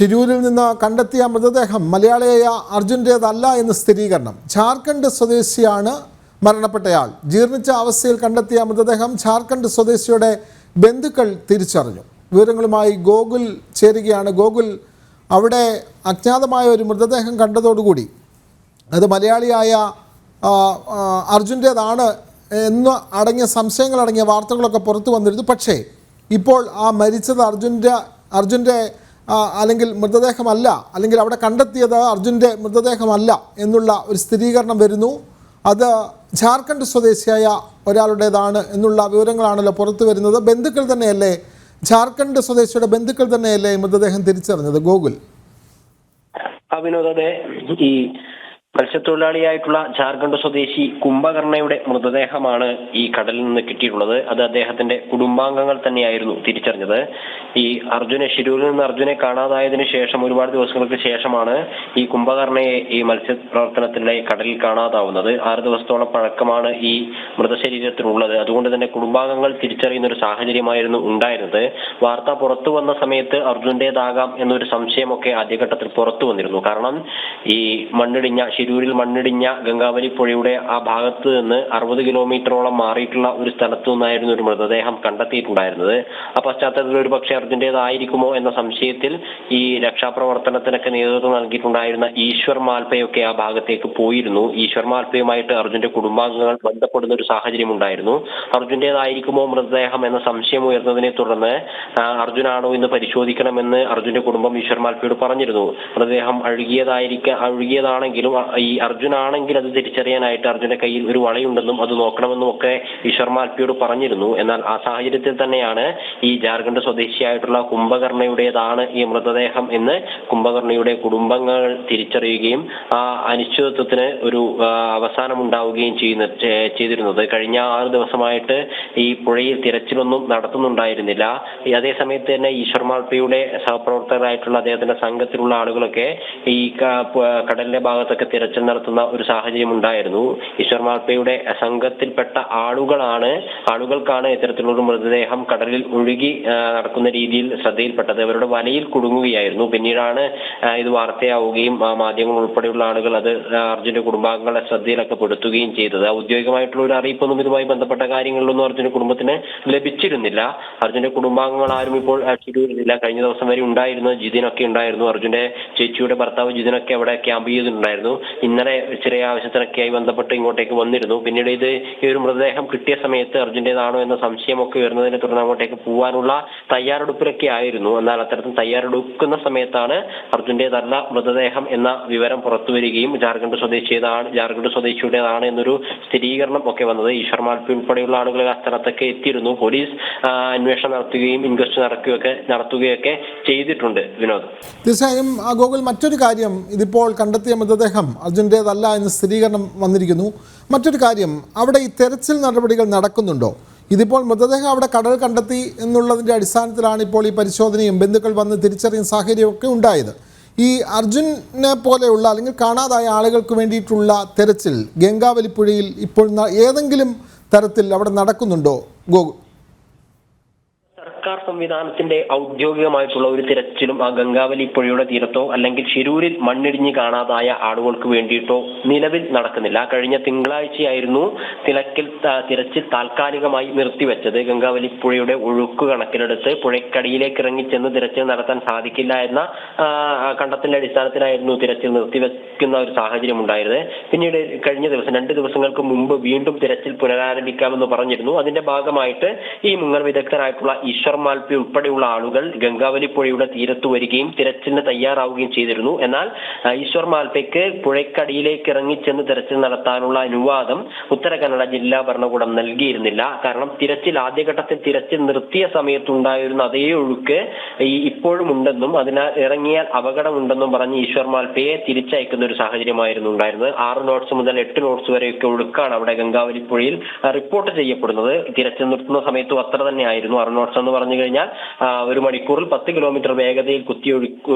ഷിരൂരിൽ നിന്ന് കണ്ടെത്തിയ മൃതദേഹം മലയാളിയായ അർജുൻ്റേതല്ല എന്ന് സ്ഥിരീകരണം. ജാർഖണ്ഡ് സ്വദേശിയാണ് മരണപ്പെട്ടയാൾ. ജീർണിച്ച അവസ്ഥയിൽ കണ്ടെത്തിയ മൃതദേഹം ജാർഖണ്ഡ് സ്വദേശിയുടെ ബന്ധുക്കൾ തിരിച്ചറിഞ്ഞു. വിവരങ്ങളുമായി ഗോകുൽ ചേരുകയാണ്. ഗോകുൽ, അവിടെ അജ്ഞാതമായ ഒരു മൃതദേഹം കണ്ടതോടുകൂടി അത് മലയാളിയായ അർജുൻ്റേതാണ് എന്ന് അടങ്ങിയ സംശയങ്ങളടങ്ങിയ വാർത്തകളൊക്കെ പുറത്തു വന്നിരുന്നു. പക്ഷേ ഇപ്പോൾ ആ മരിച്ചത് അർജുൻ്റെ അല്ലെങ്കിൽ മൃതദേഹമല്ല, അല്ലെങ്കിൽ അവിടെ കണ്ടെത്തിയത് അർജുൻ്റെ മൃതദേഹമല്ല എന്നുള്ള ഒരു സ്ഥിരീകരണം വരുന്നു. അത് ജാർഖണ്ഡ് സ്വദേശിയായ ഒരാളുടേതാണ് എന്നുള്ള വിവരങ്ങളാണല്ലോ പുറത്തു വരുന്നത്. ബന്ധുക്കൾ തന്നെയല്ലേ, ജാർഖണ്ഡ് സ്വദേശിയുടെ ബന്ധുക്കൾ തന്നെയല്ലേ മൃതദേഹം തിരിച്ചറിഞ്ഞത്? ഗോകുൽ, വിനോദ, ഈ മത്സ്യത്തൊഴിലാളിയായിട്ടുള്ള ജാർഖണ്ഡ് സ്വദേശി കുംഭകർണയുടെ മൃതദേഹമാണ് ഈ കടലിൽ നിന്ന് കിട്ടിയിട്ടുള്ളത്. അത് അദ്ദേഹത്തിന്റെ കുടുംബാംഗങ്ങൾ തന്നെയായിരുന്നു തിരിച്ചറിഞ്ഞത്. ഈ ഷിരൂരിൽ നിന്ന് അർജുനെ കാണാതായതിനു ശേഷം ഒരുപാട് ദിവസങ്ങൾക്ക് ശേഷമാണ് ഈ കുംഭകർണയെ ഈ മത്സ്യപ്രവർത്തനത്തിനിടെ കടലിൽ കാണാതാവുന്നത്. 6 ദിവസത്തോളം പഴക്കമാണ് ഈ മൃതശരീരത്തിനുള്ളത്. അതുകൊണ്ട് തന്നെ കുടുംബാംഗങ്ങൾ തിരിച്ചറിയുന്ന ഒരു സാഹചര്യമായിരുന്നു ഉണ്ടായിരുന്നത്. വാർത്ത പുറത്തു വന്ന സമയത്ത് അർജുന്റേതാകാം എന്നൊരു സംശയമൊക്കെ ആദ്യഘട്ടത്തിൽ പുറത്തു വന്നിരുന്നു. കാരണം ഈ ഷിരൂരിൽ മണ്ണിടിഞ്ഞ ഗംഗാവലി പുഴയുടെ ആ ഭാഗത്ത് നിന്ന് 60 കിലോമീറ്ററോളം മാറിയിട്ടുള്ള ഒരു സ്ഥലത്തു നിന്നായിരുന്നു ഒരു മൃതദേഹം കണ്ടെത്തിയിട്ടുണ്ടായിരുന്നത്. ആ പശ്ചാത്തലത്തിൽ ഒരു പക്ഷേ അർജുന്റേതായിരിക്കുമോ എന്ന സംശയത്തിൽ ഈ രക്ഷാപ്രവർത്തനത്തിനൊക്കെ നേതൃത്വം നൽകിയിട്ടുണ്ടായിരുന്ന ഈശ്വർ മാൽപ്പയൊക്കെ ആ ഭാഗത്തേക്ക് പോയിരുന്നു. ഈശ്വർ മാൽപ്പയുമായിട്ട് അർജുന്റെ കുടുംബാംഗങ്ങൾ ബന്ധപ്പെടുന്ന ഒരു സാഹചര്യം ഉണ്ടായിരുന്നു. അർജുന്റേതായിരിക്കുമോ മൃതദേഹം എന്ന സംശയം ഉയർന്നതിനെ തുടർന്ന് അർജുനാണോ എന്ന് പരിശോധിക്കണമെന്ന് അർജുന്റെ കുടുംബം ഈശ്വർ മാൽപ്പയോട് പറഞ്ഞിരുന്നു. മൃതദേഹം അഴുകിയതാണെങ്കിലും ഈ അർജുനാണെങ്കിൽ അത് തിരിച്ചറിയാനായിട്ട് അർജുന്റെ കയ്യിൽ ഒരു വളയുണ്ടെന്നും അത് നോക്കണമെന്നും ഒക്കെ ഈശ്വർ മാൽപ്പയോട് പറഞ്ഞിരുന്നു. എന്നാൽ ആ സാഹചര്യത്തിൽ തന്നെയാണ് ഈ ജാർഖണ്ഡ് സ്വദേശിയായിട്ടുള്ള കുംഭകർണയുടേതാണ് ഈ മൃതദേഹം എന്ന് കുംഭകർണയുടെ കുടുംബങ്ങൾ തിരിച്ചറിയുകയും ആ അനിശ്ചിതത്വത്തിന് ഒരു അവസാനം ഉണ്ടാവുകയും ചെയ്തിരുന്നത്. കഴിഞ്ഞ 6 ദിവസമായിട്ട് ഈ പുഴയിൽ തിരച്ചിലൊന്നും നടത്തുന്നുണ്ടായിരുന്നില്ല. അതേസമയത്ത് തന്നെ ഈശ്വർ മാൽപ്പയുടെ സഹപ്രവർത്തകരായിട്ടുള്ള അദ്ദേഹത്തിന്റെ സംഘത്തിലുള്ള ആളുകളൊക്കെ ഈ കടലിന്റെ ഭാഗത്തൊക്കെ തിരച്ചിൽ നടത്തുന്ന ഒരു സാഹചര്യം ഉണ്ടായിരുന്നു. ഈശ്വർ മാൽപ്പയുടെ സംഘത്തിൽപ്പെട്ട ആളുകൾക്കാണ് ഇത്തരത്തിലുള്ള മൃതദേഹം കടലിൽ ഒഴുകി നടക്കുന്ന രീതിയിൽ ശ്രദ്ധയിൽപ്പെട്ടത്. അവരുടെ വലയിൽ കുടുങ്ങുകയായിരുന്നു. പിന്നീടാണ് ഇത് വാർത്തയാവുകയും മാധ്യമങ്ങൾ ഉൾപ്പെടെയുള്ള ആളുകൾ അത് അർജുന്റെ കുടുംബാംഗങ്ങളുടെ ശ്രദ്ധയിലൊക്കെ പെടുത്തുകയും ചെയ്തത്. ഔദ്യോഗികമായിട്ടുള്ള ഒരു അറിയിപ്പൊന്നും ഇതുമായി ബന്ധപ്പെട്ട കാര്യങ്ങളിലൊന്നും അർജുന്റെ കുടുംബത്തിന് ലഭിച്ചിരുന്നില്ല. അർജുന്റെ കുടുംബാംഗങ്ങൾ ആരും ഇപ്പോൾ ഷിരൂരിലില്ല. കഴിഞ്ഞ ദിവസം വരെ ഉണ്ടായിരുന്നു. ജിതിനൊക്കെ ഉണ്ടായിരുന്നു. അർജുന്റെ ചേച്ചിയുടെ ഭർത്താവ് ജിതിനൊക്കെ അവിടെ ക്യാമ്പ് ചെയ്തിട്ടുണ്ടായിരുന്നു. ഇന്നലെ ചെറിയ ആവശ്യത്തിനൊക്കെയായി ബന്ധപ്പെട്ട് ഇങ്ങോട്ടേക്ക് വന്നിരുന്നു. പിന്നീട് ഈ ഒരു മൃതദേഹം കിട്ടിയ സമയത്ത് അർജുന്റേതാണോ എന്ന സംശയമൊക്കെ ഉയർന്നതിനെ തുടർന്ന് അങ്ങോട്ടേക്ക് പോകാനുള്ള തയ്യാറെടുപ്പിലൊക്കെ ആയിരുന്നു. എന്നാൽ അത്തരത്തിൽ തയ്യാറെടുക്കുന്ന സമയത്താണ് അർജുന്റേതല്ല മൃതദേഹം എന്ന വിവരം പുറത്തു വരികയും ജാർഖണ്ഡ് സ്വദേശിയുടേതാണ് എന്നൊരു സ്ഥിരീകരണം ഒക്കെ വന്നത്. ഈശ്വർ മാൽപ്പ ഉൾപ്പെടെയുള്ള ആളുകൾ ആ സ്ഥലത്തൊക്കെ എത്തിയിരുന്നു. പോലീസ് അന്വേഷണം നടത്തുകയും ഇൻക്വസ്റ്റ് നടത്തുകയൊക്കെ ചെയ്തിട്ടുണ്ട്. വിനോദ്, തീർച്ചയായും ഗോകുൽ, മറ്റൊരു കാര്യം, ഇതിപ്പോൾ കണ്ടെത്തിയ മൃതദേഹം അർജുൻ്റേതല്ല എന്ന് സ്ഥിരീകരണം വന്നിരിക്കുന്നു. മറ്റൊരു കാര്യം, അവിടെ ഈ തെരച്ചിൽ നടപടികൾ നടക്കുന്നുണ്ടോ? ഇതിപ്പോൾ മൃതദേഹം അവിടെ കടൽ കണ്ടെത്തി എന്നുള്ളതിൻ്റെ അടിസ്ഥാനത്തിലാണ് ഇപ്പോൾ ഈ പരിശോധനയും ബന്ധുക്കൾ വന്ന് തിരിച്ചറിയുന്ന സാഹചര്യമൊക്കെ ഉണ്ടായത്. ഈ അർജുനെ പോലെയുള്ള അല്ലെങ്കിൽ കാണാതായ ആളുകൾക്ക് വേണ്ടിയിട്ടുള്ള തെരച്ചിൽ ഗംഗാവലിപ്പുഴയിൽ ഇപ്പോൾ ഏതെങ്കിലും തരത്തിൽ അവിടെ നടക്കുന്നുണ്ടോ ഗോകുൽ? സർക്കാർ സംവിധാനത്തിന്റെ ഔദ്യോഗികമായിട്ടുള്ള ഒരു തിരച്ചിലും ആ ഗംഗാവലി പുഴയുടെ തീരത്തോ അല്ലെങ്കിൽ ഷിരൂരിൽ മണ്ണിടിഞ്ഞ് കാണാതായ ആളുകൾക്ക് വേണ്ടിയിട്ടോ നിലവിൽ നടക്കുന്നില്ല. കഴിഞ്ഞ തിങ്കളാഴ്ചയായിരുന്നു തിരച്ചിൽ താൽക്കാലികമായി നിർത്തിവെച്ചത്. ഗംഗാവലി പുഴയുടെ ഒഴുക്ക് കണക്കിലെടുത്ത് പുഴയ്ക്കടിയിലേക്ക് ഇറങ്ങിച്ചെന്ന് തിരച്ചിൽ നടത്താൻ സാധിക്കില്ല എന്ന കണ്ടെത്തലിന്റെ അടിസ്ഥാനത്തിലായിരുന്നു തിരച്ചിൽ നിർത്തിവെക്കുന്ന ഒരു സാഹചര്യം ഉണ്ടായത്. പിന്നീട് കഴിഞ്ഞ ദിവസം 2 ദിവസങ്ങൾക്ക് മുമ്പ് വീണ്ടും തിരച്ചിൽ പുനരാരംഭിക്കാമെന്ന് പറഞ്ഞിരുന്നു. അതിന്റെ ഭാഗമായിട്ട് ഈ മുങ്ങൽ വിദഗ്ധരായിട്ടുള്ള ഈശ്വർ മാൽപ്പ ഉൾപ്പെടെയുള്ള ആളുകൾ ഗംഗാവലി പുഴയുടെ തീരത്ത് വരികയും തിരച്ചിലിന് തയ്യാറാവുകയും ചെയ്തിരുന്നു. എന്നാൽ ഈശ്വർ മാൽപ്പയ്ക്ക് പുഴയ്ക്കടിയിലേക്ക് ഇറങ്ങിച്ചെന്ന് തിരച്ചിൽ നടത്താനുള്ള അനുവാദം ഉത്തര കന്നഡ ജില്ലാ ഭരണകൂടം നൽകിയിരുന്നില്ല. കാരണം ആദ്യഘട്ടത്തിൽ തിരച്ചിൽ നിർത്തിയ സമയത്തുണ്ടായിരുന്ന അതേ ഒഴുക്ക് ഇപ്പോഴും ഉണ്ടെന്നും അതിനാൽ ഇറങ്ങിയാൽ അപകടമുണ്ടെന്നും പറഞ്ഞ് ഈശ്വർ മാൽപ്പയെ തിരിച്ചയക്കുന്ന ഒരു സാഹചര്യമായിരുന്നു ഉണ്ടായിരുന്നത്. 6 നോട്ട്സ് മുതൽ 8 നോട്ട്സ് വരെയൊക്കെ ഒഴുക്കാണ് അവിടെ ഗംഗാവലി പുഴയിൽ റിപ്പോർട്ട് ചെയ്യപ്പെടുന്നത്. തിരച്ചിൽ നിർത്തുന്ന സമയത്തും അത്ര തന്നെ ആയിരുന്നു. 6 നോട്ട്സ് എന്ന് പറഞ്ഞു കഴിഞ്ഞാൽ 1 മണിക്കൂറിൽ 10 കിലോമീറ്റർ വേഗതയിൽ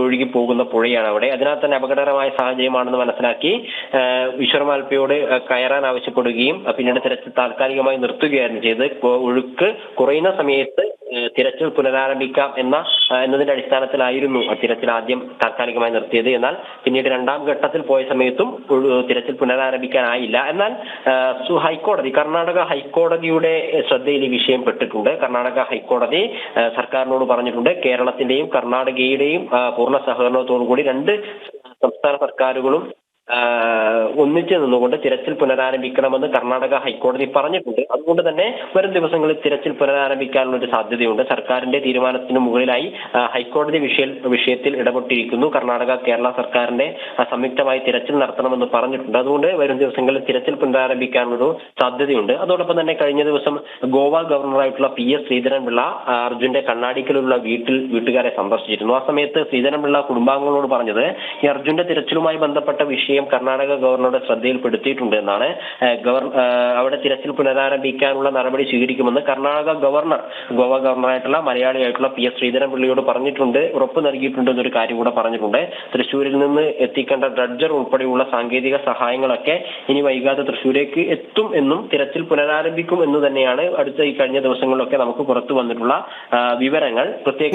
ഒഴുകി പോകുന്ന പുഴയാണ് അവിടെ. അതിനാൽ തന്നെ അപകടകരമായ സാഹചര്യമാണെന്ന് മനസ്സിലാക്കി ഈശ്വർ മാൽപ്പയോട് കയറാൻ ആവശ്യപ്പെടുകയും പിന്നീട് തിരച്ചിൽ താൽക്കാലികമായി നിർത്തുകയായിരുന്നു ചെയ്ത്. ഒഴുക്ക് കുറയുന്ന സമയത്ത് തിരച്ചിൽ പുനരാരംഭിക്കാം എന്നതിന്റെ അടിസ്ഥാനത്തിലായിരുന്നു തിരച്ചിൽ ആദ്യം താൽക്കാലികമായി നിർത്തിയത്. എന്നാൽ പിന്നീട് രണ്ടാം ഘട്ടത്തിൽ പോയ സമയത്തും തിരച്ചിൽ പുനരാരംഭിക്കാനായില്ല. എന്നാൽ കർണാടക ഹൈക്കോടതിയുടെ ശ്രദ്ധയിൽ ഈ വിഷയം പെട്ടിട്ടുണ്ട്. കർണാടക ഹൈക്കോടതി സർക്കാരിനോട് പറഞ്ഞിട്ടുണ്ട്, കേരളത്തിന്റെയും കർണാടകയുടെയും പൂർണ്ണ സഹകരണത്തോടു കൂടി രണ്ട് സംസ്ഥാന സർക്കാരുകളും ഒന്നിച്ചു നിന്നുകൊണ്ട് തിരച്ചിൽ പുനരാരംഭിക്കണമെന്ന് കർണാടക ഹൈക്കോടതി പറഞ്ഞിട്ടുണ്ട്. അതുകൊണ്ട് തന്നെ വരും ദിവസങ്ങളിൽ തിരച്ചിൽ പുനരാരംഭിക്കാനുള്ള ഒരു സാധ്യതയുണ്ട്. സർക്കാരിന്റെ തീരുമാനത്തിന് മുകളിലായി ഹൈക്കോടതി വിഷയത്തിൽ ഇടപെട്ടിരിക്കുന്നു. കർണാടക കേരള സർക്കാരിന്റെ സംയുക്തമായി തിരച്ചിൽ നടത്തണമെന്ന് പറഞ്ഞിട്ടുണ്ട്. അതുകൊണ്ട് വരും ദിവസങ്ങളിൽ തിരച്ചിൽ പുനരാരംഭിക്കാനുള്ളൊരു സാധ്യതയുണ്ട്. അതോടൊപ്പം തന്നെ കഴിഞ്ഞ ദിവസം ഗോവ ഗവർണറായിട്ടുള്ള PS ശ്രീധരൻപിള്ള അർജുന്റെ കണ്ണാടിക്കലുള്ള വീട്ടുകാരെ സന്ദർശിച്ചിരുന്നു. ആ സമയത്ത് ശ്രീധരൻപിള്ള കുടുംബാംഗങ്ങളോട് പറഞ്ഞത് ഈ അർജുന്റെ തിരച്ചിലുമായി ബന്ധപ്പെട്ട വിഷയം കർണാടക ഗവർണറുടെ ശ്രദ്ധയിൽപ്പെടുത്തിയിട്ടുണ്ട് എന്നാണ്. അവിടെ തിരച്ചിൽ പുനരാരംഭിക്കാനുള്ള നടപടി സ്വീകരിക്കുമെന്ന് ഗോവ ഗവർണറായിട്ടുള്ള മലയാളിയായിട്ടുള്ള PS ശ്രീധരൻപിള്ളയോട് പറഞ്ഞിട്ടുണ്ട്, ഉറപ്പ് നൽകിയിട്ടുണ്ട് എന്നൊരു കാര്യം കൂടെ പറഞ്ഞിട്ടുണ്ട്. തൃശ്ശൂരിൽ നിന്ന് എത്തിക്കേണ്ട ഡ്രഡ്ജർ ഉൾപ്പെടെയുള്ള സാങ്കേതിക സഹായങ്ങളൊക്കെ ഇനി വൈകാതെ തൃശ്ശൂരേക്ക് എത്തും എന്നും തിരച്ചിൽ പുനരാരംഭിക്കും എന്ന് തന്നെയാണ് കഴിഞ്ഞ ദിവസങ്ങളിലൊക്കെ നമുക്ക് പുറത്തു വന്നിട്ടുള്ള വിവരങ്ങൾ.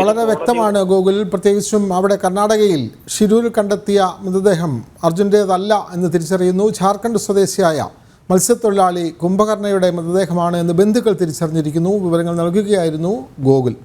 വളരെ വ്യക്തമാണ് ഗോകുൽ. പ്രത്യേകിച്ചും അവിടെ കർണാടകയിൽ ഷിരൂരിൽ കണ്ടെത്തിയ മൃതദേഹം അർജുൻ്റേതല്ല എന്ന് തിരിച്ചറിയുന്നു. ജാർഖണ്ഡ് സ്വദേശിയായ മത്സ്യത്തൊഴിലാളി കുംഭകർണയുടെ മൃതദേഹമാണ് എന്ന് ബന്ധുക്കൾ തിരിച്ചറിഞ്ഞിരിക്കുന്നു. വിവരങ്ങൾ നൽകുകയായിരുന്നു ഗോകുൽ.